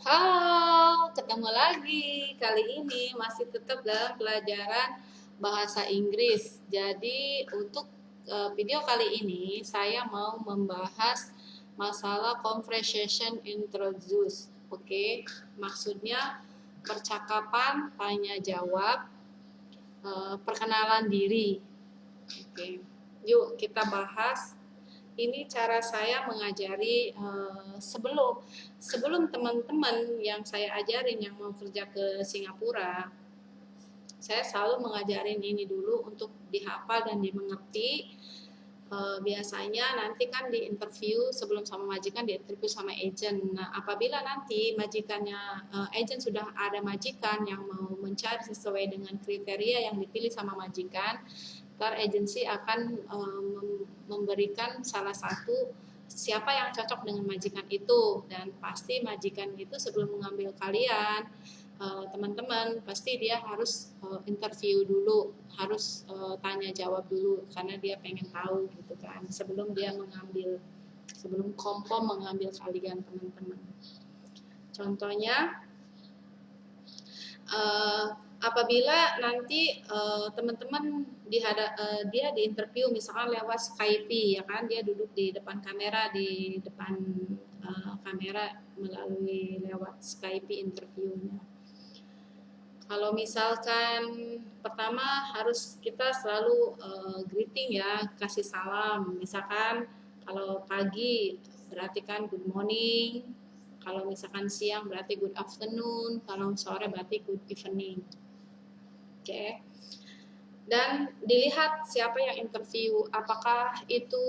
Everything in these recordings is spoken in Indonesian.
Halo, ketemu lagi. Kali ini masih tetap dalam pelajaran bahasa Inggris. Jadi, untuk video kali ini saya mau membahas masalah conversation introduce. Oke, maksudnya percakapan tanya jawab, perkenalan diri. Oke. Yuk kita bahas. Ini cara saya mengajari sebelum teman-teman yang saya ajarin yang mau kerja ke Singapura, saya selalu mengajarin ini dulu untuk dihafal dan dimengerti. Biasanya nanti kan di interview sebelum sama majikan, di interview sama agent. Nah, apabila nanti majikannya, agent sudah ada majikan yang mau mencari sesuai dengan kriteria yang dipilih sama majikan, ntar agensi akan memberikan salah satu siapa yang cocok dengan majikan itu, dan pasti majikan itu sebelum mengambil kalian, teman-teman, pasti dia harus interview dulu, harus tanya jawab dulu, karena dia pengen tahu gitu kan, sebelum dia mengambil, sebelum kompom mengambil kalian teman-teman. Contohnya, apabila nanti teman-teman dia di interview misalkan lewat Skype, ya kan, dia duduk di depan kamera, kamera melalui lewat Skype interviewnya. Kalau misalkan pertama harus kita selalu greeting ya, kasih salam. Misalkan kalau pagi berarti kan good morning, kalau misalkan siang berarti good afternoon, kalau sore berarti good evening. Oke. Dan dilihat siapa yang interview, apakah itu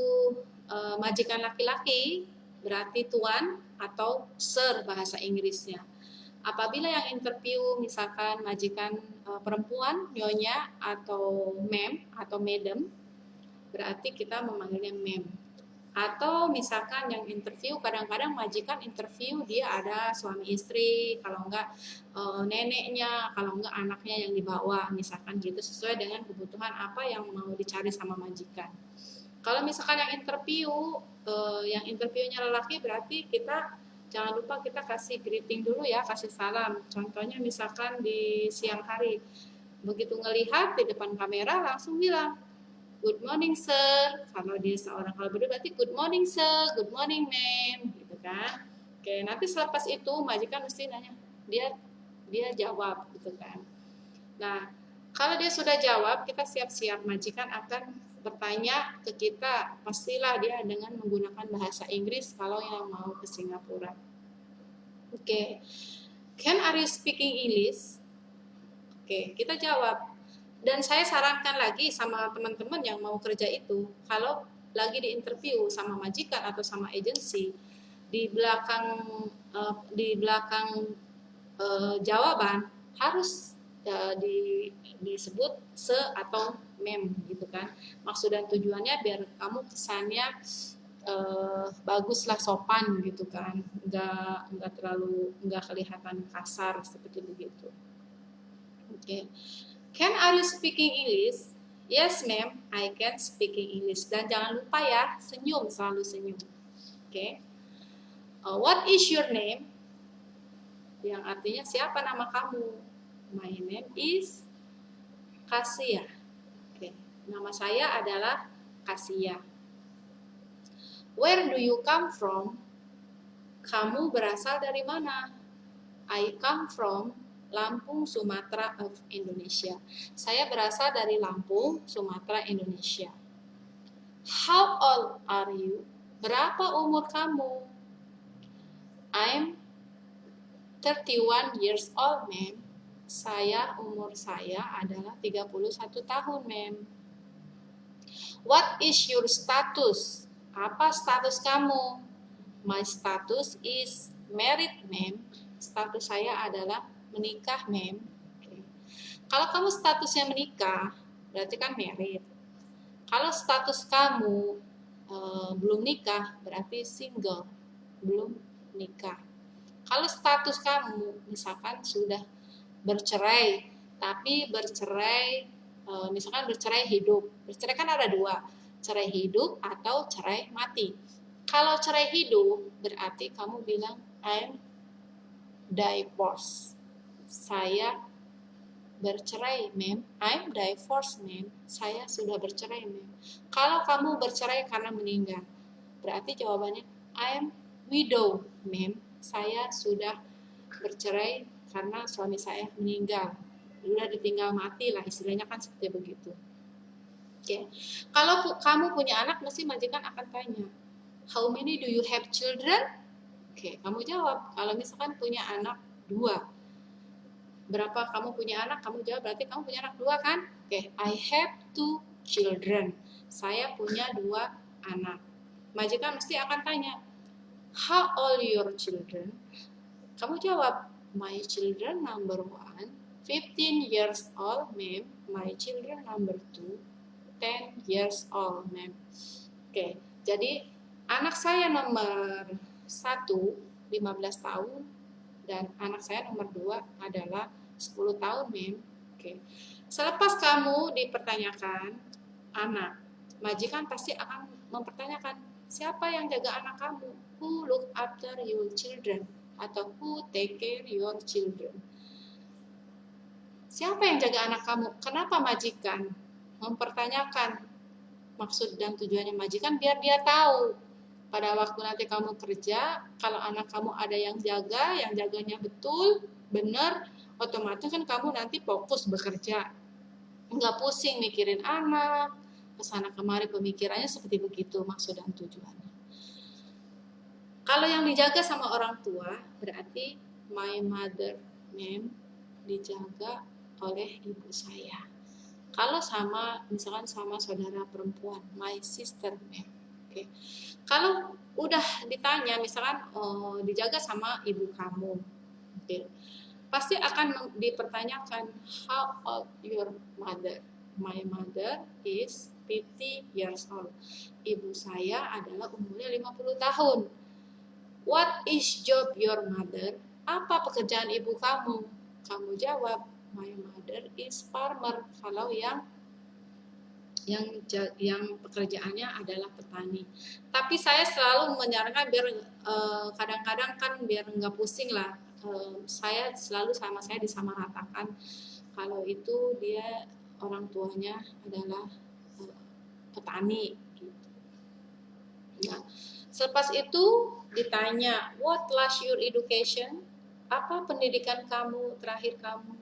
majikan laki-laki, berarti tuan, atau sir bahasa Inggrisnya. Apabila yang interview misalkan majikan perempuan, nyonya, atau ma'am, atau madam, berarti kita memanggilnya ma'am. Atau misalkan yang interview, kadang-kadang majikan interview dia ada suami istri, kalau enggak neneknya, kalau enggak anaknya yang dibawa, misalkan gitu, sesuai dengan kebutuhan apa yang mau dicari sama majikan. Kalau misalkan yang interviewnya lelaki, berarti kita jangan lupa kita kasih greeting dulu ya, kasih salam. Contohnya misalkan di siang hari, begitu ngelihat di depan kamera langsung bilang good morning sir, kalau dia seorang, kalau berdua berarti good morning sir, good morning ma'am, gitu kan. Oke, nanti selepas itu majikan mesti nanya, dia jawab gitu kan. Nah, kalau dia sudah jawab, kita siap-siap, majikan akan bertanya ke kita, pastilah dia dengan menggunakan bahasa Inggris kalau yang mau ke Singapura. Oke, are you speaking English? Oke, kita jawab. Dan saya sarankan lagi sama teman-teman yang mau kerja itu, kalau lagi di interview sama majikan atau sama agensi, di belakang jawaban harus disebut se atau mem gitu kan. Maksud dan tujuannya biar kamu kesannya baguslah, sopan gitu kan, nggak kelihatan kasar seperti begitu. Oke. Are you speaking English? Yes, ma'am, I can speaking English. Dan jangan lupa ya, senyum, selalu senyum. Oke. What is your name? Yang artinya siapa nama kamu? My name is Kasia. Oke. Nama saya adalah Kasia. Where do you come from? Kamu berasal dari mana? I come from Lampung, Sumatera of Indonesia. Saya berasal dari Lampung, Sumatera, Indonesia. How old are you? Berapa umur kamu? I'm 31 years old, ma'am. Umur saya adalah 31 tahun, ma'am. What is your status? Apa status kamu? My status is married, ma'am. Status saya adalah menikah, ma'am. Okay. Kalau kamu statusnya menikah, berarti kan married. Kalau status kamu belum nikah, berarti single, belum nikah. Kalau status kamu misalkan sudah bercerai, tapi misalkan bercerai hidup. Bercerai kan ada dua, cerai hidup atau cerai mati. Kalau cerai hidup, berarti kamu bilang I'm divorced. Saya bercerai, ma'am. I'm divorced, ma'am. Saya sudah bercerai, ma'am. Kalau kamu bercerai karena meninggal, berarti jawabannya I'm widow, ma'am. Saya sudah bercerai karena suami saya meninggal. Sudah ditinggal mati lah, istilahnya kan seperti begitu. Oke. Kalau kamu punya anak, mesti majikan akan tanya, how many do you have children? Oke, kamu jawab. Kalau misalkan punya anak 2, berapa kamu punya anak? Kamu jawab, berarti kamu punya anak 2 kan? Oke, I have 2 children. Saya punya 2 anak. Majikan mesti akan tanya, how old your children? Kamu jawab, my children number 1, 15 years old, ma'am. My children number 2, 10 years old, ma'am. Oke, jadi anak saya nomor 1, 15 tahun, dan anak saya nomor 2 adalah 10 tahun, ma'am. Oke. Selepas kamu dipertanyakan anak, majikan pasti akan mempertanyakan, siapa yang jaga anak kamu? Who look after your children? Atau who take care your children? Siapa yang jaga anak kamu? Kenapa majikan mempertanyakan maksud dan tujuannya majikan? Biar dia tahu pada waktu nanti kamu kerja, kalau anak kamu ada yang jaga, yang jaganya betul, benar, otomatis kan kamu nanti fokus bekerja. Nggak pusing mikirin anak, kesana kemari pemikirannya seperti begitu maksud dan tujuannya. Kalau yang dijaga sama orang tua, berarti my mother, ma'am, dijaga oleh ibu saya. Kalau sama, misalkan sama saudara perempuan, my sister, ma'am. Oke. Kalau udah ditanya, misalkan dijaga sama ibu kamu, oke, pasti akan dipertanyakan, how old your mother? My mother is 50 years old. Ibu saya adalah umurnya 50 tahun. What is job your mother? Apa pekerjaan ibu kamu? Kamu jawab, my mother is farmer. Kalau yang pekerjaannya adalah petani. Tapi saya selalu menyarankan biar kadang-kadang kan biar nggak pusing lah. Saya selalu sama saya disamaratakan kalau itu dia orang tuanya adalah petani gitu. Nah, selepas itu ditanya, what last your education? Apa pendidikan kamu terakhir kamu?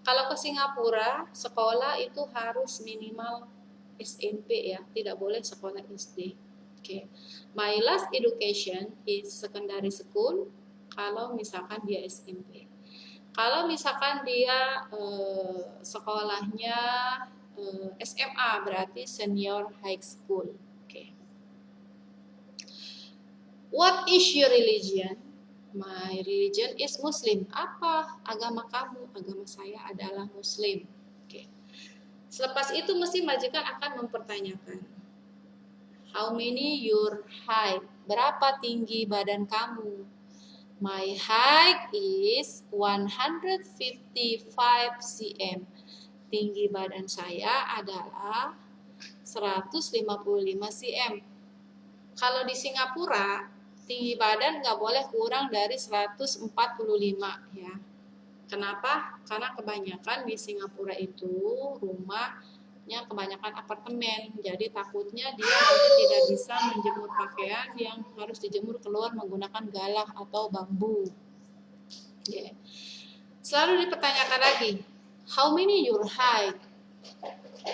Kalau ke Singapura, sekolah itu harus minimal SMP ya, tidak boleh sekolah SD. Okay. My last education is secondary school. Kalau misalkan dia SMP. Kalau misalkan dia sekolahnya SMA, berarti senior high school. Okay. What is your religion? My religion is Muslim. Apa agama kamu? Agama saya adalah Muslim. Okay. Selepas itu mesti majikan akan mempertanyakan, how many your height? Berapa tinggi badan kamu? My height is 155 cm. Tinggi badan saya adalah 155 cm. Kalau di Singapura, tinggi badan nggak boleh kurang dari 145 ya. Kenapa? Karena kebanyakan di Singapura itu rumahnya kebanyakan apartemen, jadi takutnya dia nanti tidak bisa menjemur pakaian yang harus dijemur keluar menggunakan galah atau bambu. Yeah. Selalu dipertanyakan lagi, how many your height?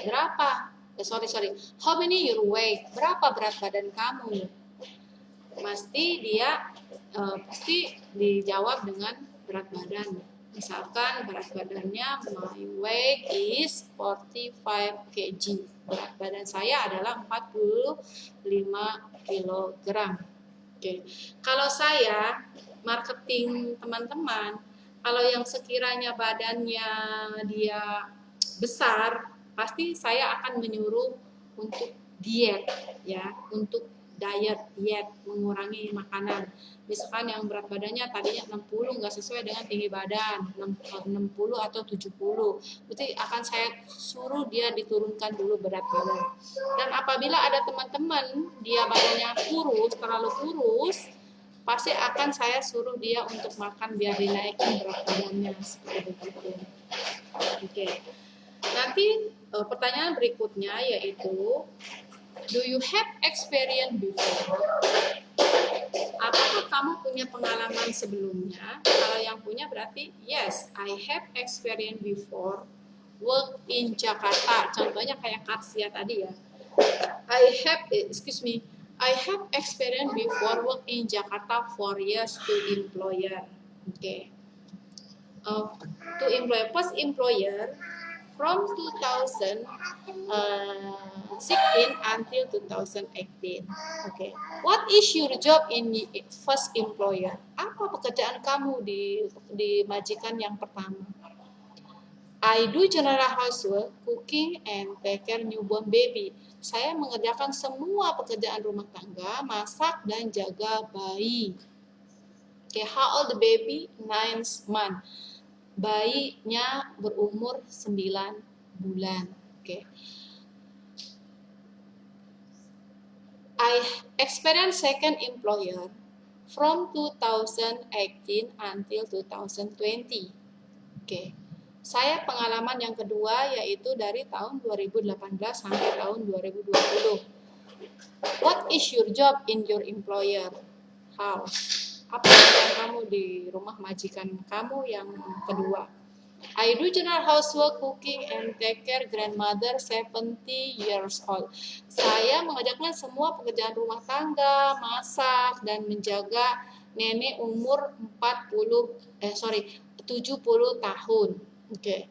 Berapa? How many your weight? Berapa berat badan kamu? Pasti dijawab dengan berat badan. Misalkan berat badannya, my weight is 45 kg. Berat badan saya adalah 45 kg. Oke. Kalau saya marketing teman-teman, kalau yang sekiranya badannya dia besar, pasti saya akan menyuruh untuk diet ya, untuk diet, mengurangi makanan. Misalkan yang berat badannya tadinya 60 nggak sesuai dengan tinggi badan 60 atau 70, berarti akan saya suruh dia diturunkan dulu berat badan. Dan apabila ada teman-teman dia badannya kurus, terlalu kurus, pasti akan saya suruh dia untuk makan biar dinaikin berat badannya seperti begitu. Oke. Nanti pertanyaan berikutnya yaitu, do you have experience before? Apakah kamu punya pengalaman sebelumnya? Kalau yang punya berarti yes, I have experience before work in Jakarta. Contohnya kayak Karsia tadi ya. I have experience before work in Jakarta 4 years to employer. Okay. To employer, post employer from 2016 until 2018. Okay. What is your job in first employer? Apa pekerjaan kamu di majikan yang pertama? I do general housework, cooking, and take care newborn baby. Saya mengerjakan semua pekerjaan rumah tangga, masak dan jaga bayi. Okay, how old the baby? 9 months. Bayinya berumur 9 bulan. Okay. I experienced second employer from 2018 until 2020. Okay. Saya pengalaman yang kedua yaitu dari tahun 2018 sampai tahun 2020. What is your job in your employer house? Apa pekerjaan kamu di rumah majikan kamu yang kedua? I do general housework, cooking, and take care grandmother 70 years old. Saya mengerjakan semua pekerjaan rumah tangga, masak, dan menjaga nenek umur 70 tahun. Okay.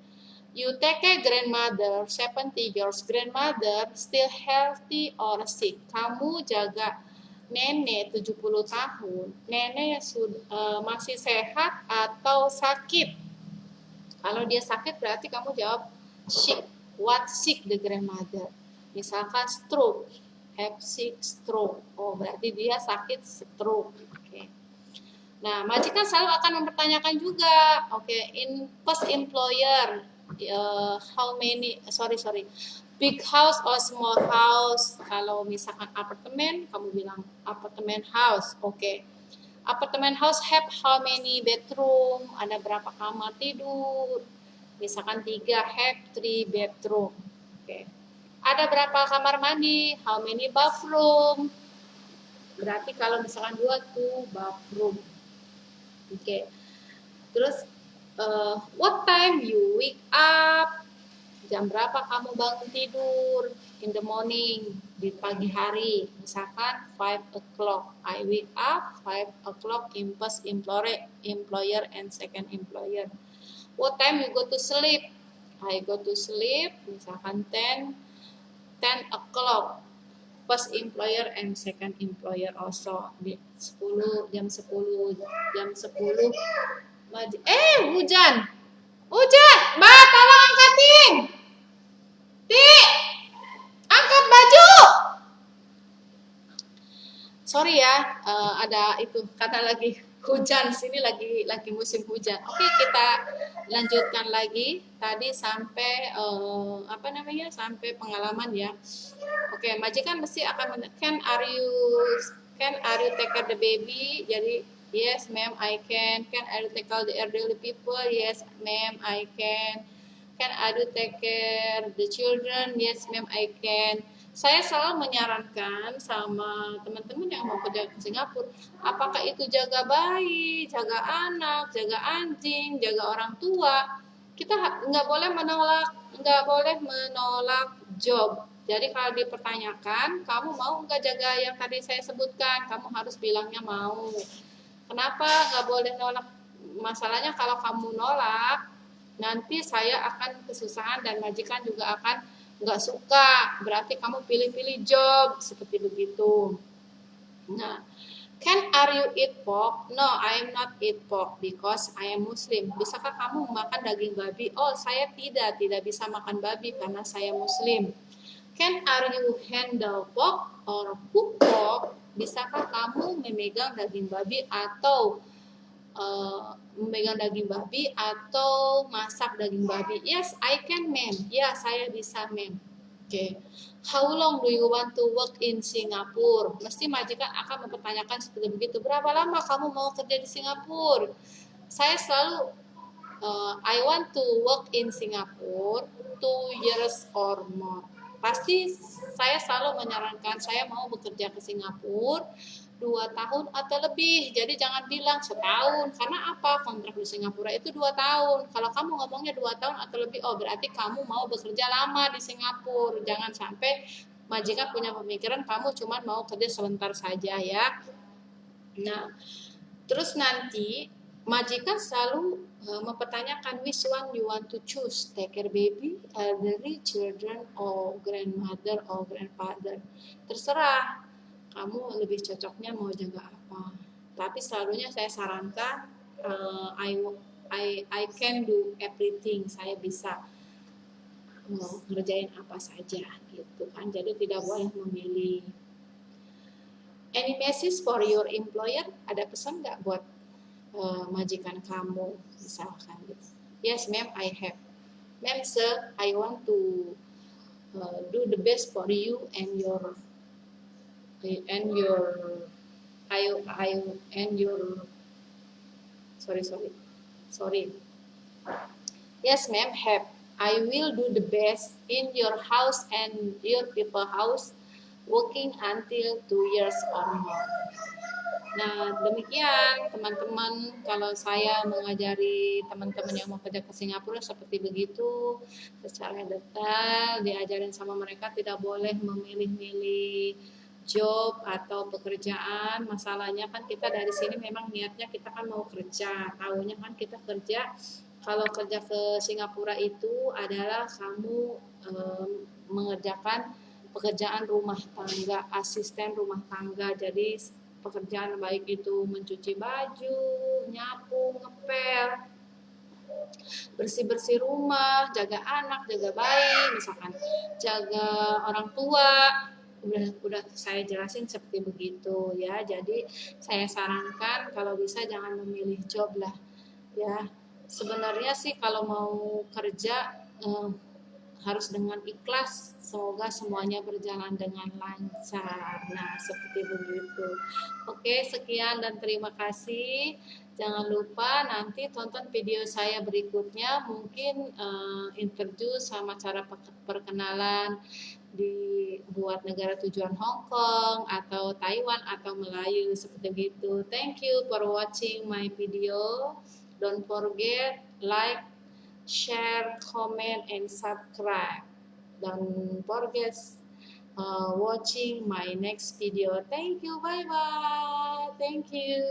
You take care grandmother 70 years. Grandmother still healthy or sick? Kamu jaga nenek 70 tahun. Nenek masih sehat atau sakit? Kalau dia sakit berarti kamu jawab sick. What sick the grandmother? Misalkan stroke, have sick stroke. Oh, berarti dia sakit stroke. Oke. Nah, majikan selalu akan mempertanyakan juga. Oke, in first employer, how many? Big house or small house? Kalau misalkan apartemen, kamu bilang apartemen house. Oke. Apartemen house have how many bedroom? Ada berapa kamar tidur? Misalkan 3, have 3 bedroom. Oke. Ada berapa kamar mandi? How many bathroom? Berarti kalau misalkan 2, 2 bathroom. Oke. Terus what time you wake up? Jam berapa kamu bangun tidur? In the morning, di pagi hari. Misalkan 5 o'clock. I wake up 5 o'clock in first employer and second employer. What time you go to sleep? I go to sleep misalkan 10 o'clock. First employer and second employer also. Di 10 jam 10. Hujan. Mbak, tolong angkatin. Angkat baju. Sorry ya, ada itu karena lagi hujan, sini lagi musim hujan. Oke, kita lanjutkan lagi. Tadi sampai sampai pengalaman ya. Oke, majikan mesti akan can are you take care the baby? Jadi yes ma'am I can. Can are you take care the elderly people? Yes ma'am I can. Can I do take care the children? Yes, ma'am, I can. Saya selalu menyarankan sama teman-teman yang mau kerja ke Singapura, apakah itu jaga bayi, jaga anak, jaga anjing, jaga orang tua, kita nggak boleh menolak job. Jadi kalau dipertanyakan, kamu mau nggak jaga yang tadi saya sebutkan, kamu harus bilangnya mau. Kenapa nggak boleh nolak? Masalahnya kalau kamu nolak, nanti saya akan kesusahan dan majikan juga akan nggak suka. Berarti kamu pilih-pilih job seperti begitu. Nah, are you eat pork? No, I am not eat pork because I am Muslim. Bisakah kamu makan daging babi? Oh, saya tidak bisa makan babi karena saya Muslim. Are you handle pork or cook pork? Bisakah kamu memegang daging babi atau memegang daging babi atau masak daging babi? Yes, I can, ma'am. Ya, saya bisa, ma'am. Oke, how long do you want to work in Singapore? Mesti majikan akan mempertanyakan seperti begitu. Berapa lama kamu mau kerja di Singapura? Saya selalu I want to work in Singapore 2 years or more. Pasti saya selalu menyarankan saya mau bekerja ke Singapura 2 tahun atau lebih. Jadi jangan bilang setahun. Karena apa? Kontrak di Singapura itu 2 tahun. Kalau kamu ngomongnya 2 tahun atau lebih, oh berarti kamu mau bekerja lama di Singapura. Jangan sampai majikan punya pemikiran kamu cuma mau kerja sebentar saja ya. Nah, terus nanti majikan selalu mempertanyakan which one you want to choose, take care baby, elderly, children, or grandmother or grandfather. Terserah kamu lebih cocoknya mau jaga apa. Tapi selalunya saya sarankan I can do everything. Saya bisa ngerjain apa saja gitu kan. Jadi tidak boleh memilih. Any message for your employer? Ada pesan nggak buat majikan kamu misalkan gitu? Yes ma'am, I have. Ma'am sir, I want to do the best for you and your sorry. Yes ma'am, have. I will do the best in your house and your people house, working until 2 years or more. Nah, demikian teman-teman, kalau saya mengajari teman-teman yang mau kerja ke Singapura seperti begitu, secara detail, diajarin sama mereka tidak boleh memilih-milih job atau pekerjaan. Masalahnya kan kita dari sini memang niatnya kita kan mau kerja, tahunya kan kita kerja. Kalau kerja ke Singapura itu adalah kamu mengerjakan pekerjaan rumah tangga, asisten rumah tangga. Jadi pekerjaan baik itu mencuci baju, nyapu, ngepel, bersih-bersih rumah, jaga anak, jaga bayi, misalkan jaga orang tua. Udah saya jelasin seperti begitu ya. Jadi saya sarankan kalau bisa jangan memilih job lah ya. Sebenarnya sih kalau mau kerja harus dengan ikhlas, semoga semuanya berjalan dengan lancar. Nah, seperti begitu. Oke, sekian dan terima kasih. Jangan lupa nanti tonton video saya berikutnya, mungkin interview sama cara perkenalan di buat negara tujuan Hong Kong atau Taiwan atau Melayu seperti itu. Thank you for watching my video. Don't forget like, share, comment, and subscribe. Don't forget watching my next video. Thank you. Bye bye. Thank you.